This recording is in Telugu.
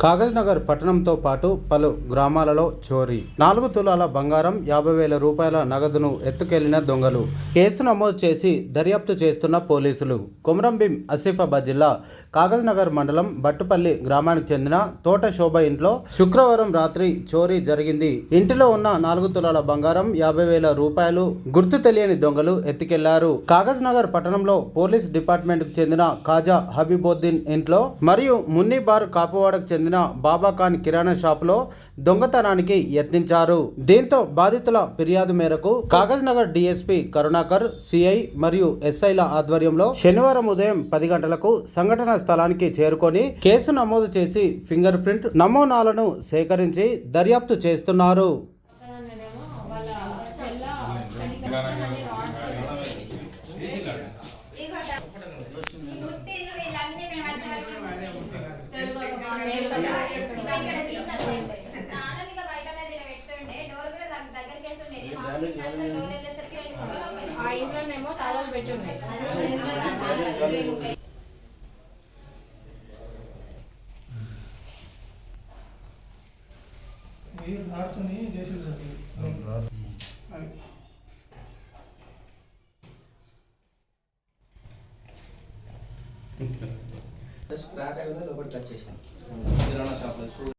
కాగజ్ నగర్ పట్టణంతో పాటు పలు గ్రామాలలో చోరీ 4 తులాల బంగారం 50,000 రూపాయల నగదును ఎత్తుకెళ్లిన దొంగలు కేసు నమోదు చేసి దర్యాప్తు చేస్తున్న పోలీసులు కొమరంభీం ఆసిఫాబాద్ జిల్లా కాగజ్ నగర్ మండలం బట్టుపల్లి గ్రామానికి చెందిన తోట శోభ ఇంట్లో శుక్రవారం రాత్రి చోరీ జరిగింది. ఇంటిలో ఉన్న 4 తులాల బంగారం 50,000 రూపాయలు గుర్తు తెలియని దొంగలు ఎత్తుకెళ్లారు. కాగజ్ నగర్ పట్టణంలో పోలీస్ డిపార్ట్మెంట్ కు చెందిన ఖాజా హబీబుద్దీన్ ఇంట్లో మరియు మున్నిబార్ కాపువాడకు చెందిన బాబాఖాన్ కిరాణా షాపులో దొంగతనానికి యత్నించారు. దీంతో బాధితుల ఫిర్యాదు మేరకు కాగజ్ నగర్ డీఎస్పీ కరుణాకర్, సిఐ మరియు ఎస్ఐల ఆధ్వర్యంలో శనివారం ఉదయం 10 గంటలకు సంఘటన స్థలానికి చేరుకొని కేసు నమోదు చేసి ఫింగర్ ప్రింట్ నమూనాలను సేకరించి దర్యాప్తు చేస్తున్నారు. ఆ ఇంట్లోనేమో తాళాలు పెట్టి ఉన్నాయి. స్క్రాప్ అయిందో లోపల టచ్ చేసాను కిరాణా షాప్లో